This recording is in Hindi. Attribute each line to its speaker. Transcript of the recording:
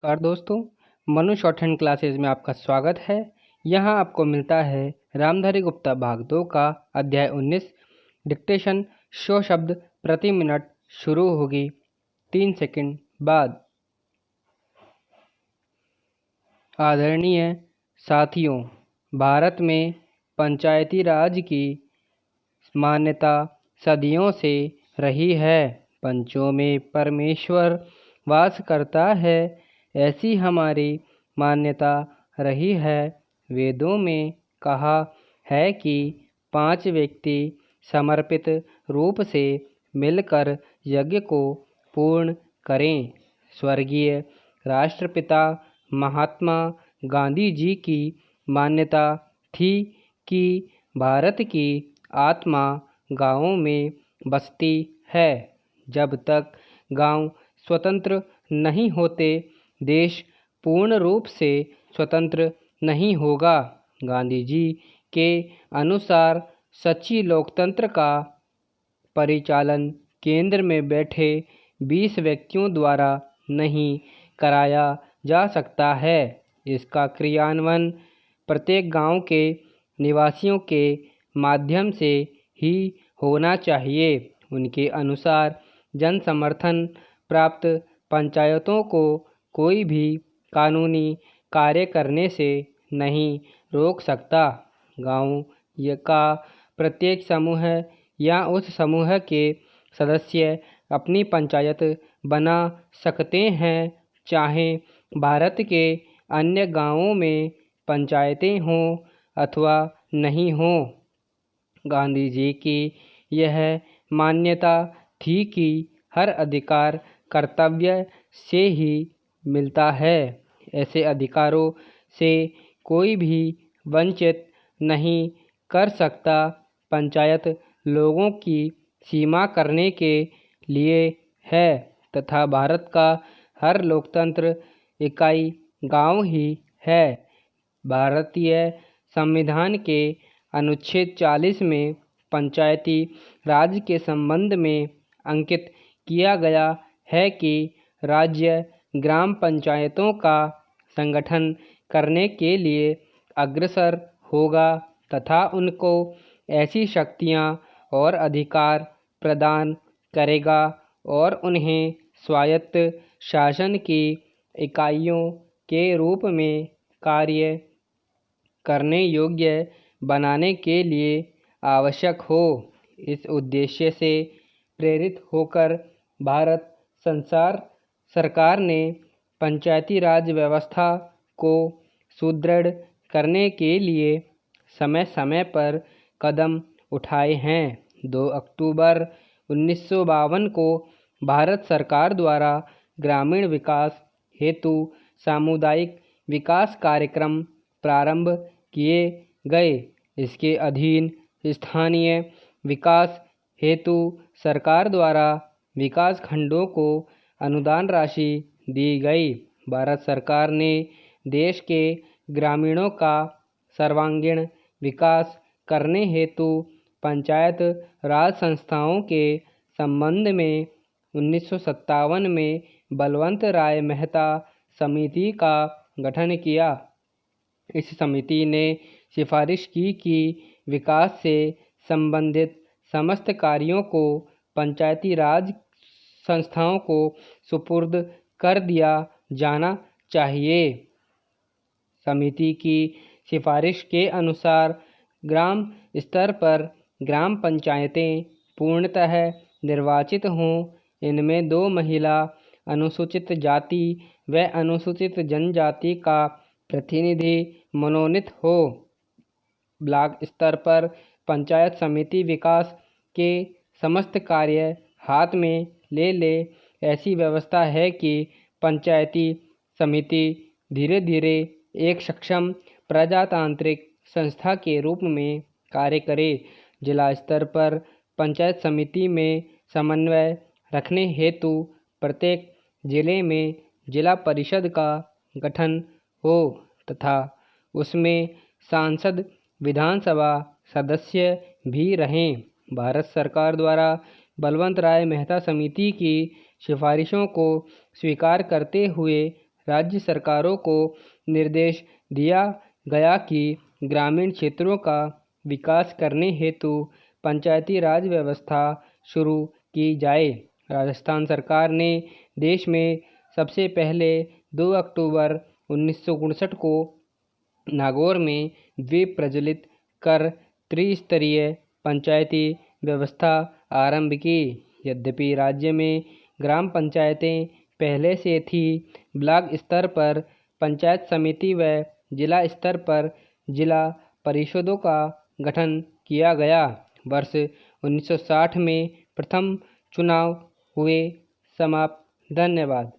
Speaker 1: नमस्कार दोस्तों। मनु शॉर्ट हैंड क्लासेज में आपका स्वागत है। यहाँ आपको मिलता है रामधारी गुप्ता भाग 2 का अध्याय 19। डिक्टेशन 100 शब्द प्रति मिनट शुरू होगी 3 सेकंड बाद। आदरणीय साथियों, भारत में पंचायती राज की मान्यता सदियों से रही है। पंचों में परमेश्वर वास करता है, ऐसी हमारी मान्यता रही है। वेदों में कहा है कि 5 व्यक्ति समर्पित रूप से मिलकर यज्ञ को पूर्ण करें। स्वर्गीय राष्ट्रपिता महात्मा गांधी जी की मान्यता थी कि भारत की आत्मा गाँवों में बसती है। जब तक गांव स्वतंत्र नहीं होते, देश पूर्ण रूप से स्वतंत्र नहीं होगा। गांधी जी के अनुसार सच्ची लोकतंत्र का परिचालन केंद्र में बैठे 20 व्यक्तियों द्वारा नहीं कराया जा सकता है। इसका क्रियान्वयन प्रत्येक गांव के निवासियों के माध्यम से ही होना चाहिए। उनके अनुसार जन समर्थन प्राप्त पंचायतों को कोई भी कानूनी कार्य करने से नहीं रोक सकता। गांव का प्रत्येक समूह या उस समूह के सदस्य अपनी पंचायत बना सकते हैं, चाहे भारत के अन्य गांवों में पंचायतें हों अथवा नहीं हों। गांधी जी की यह मान्यता थी कि हर अधिकार कर्तव्य से ही मिलता है। ऐसे अधिकारों से कोई भी वंचित नहीं कर सकता। पंचायत लोगों की सीमा करने के लिए है तथा भारत का हर लोकतंत्र इकाई गांव ही है। भारतीय संविधान के अनुच्छेद 40 में पंचायती राज के संबंध में अंकित किया गया है कि राज्य ग्राम पंचायतों का संगठन करने के लिए अग्रसर होगा तथा उनको ऐसी शक्तियां और अधिकार प्रदान करेगा और उन्हें स्वायत्त शासन की इकाइयों के रूप में कार्य करने योग्य बनाने के लिए आवश्यक हो। इस उद्देश्य से प्रेरित होकर भारत सरकार ने पंचायती राज व्यवस्था को सुदृढ़ करने के लिए समय समय पर कदम उठाए हैं। 2 अक्टूबर 1952 को भारत सरकार द्वारा ग्रामीण विकास हेतु सामुदायिक विकास कार्यक्रम प्रारंभ किए गए। इसके अधीन स्थानीय विकास हेतु सरकार द्वारा विकास खंडों को अनुदान राशि दी गई। भारत सरकार ने देश के ग्रामीणों का सर्वांगीण विकास करने हेतु पंचायत राज संस्थाओं के संबंध में 1957 में बलवंत राय मेहता समिति का गठन किया। इस समिति ने सिफारिश की कि विकास से संबंधित समस्त कार्यों को पंचायती राज संस्थाओं को सुपुर्द कर दिया जाना चाहिए। समिति की सिफारिश के अनुसार ग्राम स्तर पर ग्राम पंचायतें पूर्णतः निर्वाचित हों। इनमें 2 महिला, अनुसूचित जाति व अनुसूचित जनजाति का प्रतिनिधि मनोनीत हो। ब्लॉक स्तर पर पंचायत समिति विकास के समस्त कार्य हाथ में ले। ऐसी व्यवस्था है कि पंचायती समिति धीरे धीरे एक सक्षम प्रजातांत्रिक संस्था के रूप में कार्य करे। जिला स्तर पर पंचायत समिति में समन्वय रखने हेतु प्रत्येक जिले में जिला परिषद का गठन हो तथा उसमें सांसद विधानसभा सदस्य भी रहें। भारत सरकार द्वारा बलवंत राय मेहता समिति की सिफारिशों को स्वीकार करते हुए राज्य सरकारों को निर्देश दिया गया कि ग्रामीण क्षेत्रों का विकास करने हेतु पंचायती राज व्यवस्था शुरू की जाए। राजस्थान सरकार ने देश में सबसे पहले 2 अक्टूबर 1959 को नागौर में द्वीप प्रज्वलित कर त्रिस्तरीय पंचायती व्यवस्था आरंभ की। यद्यपि राज्य में ग्राम पंचायतें पहले से थी, ब्लॉक स्तर पर पंचायत समिति व जिला स्तर पर जिला परिषदों का गठन किया गया। वर्ष 1960 में प्रथम चुनाव हुए। समाप्त। धन्यवाद।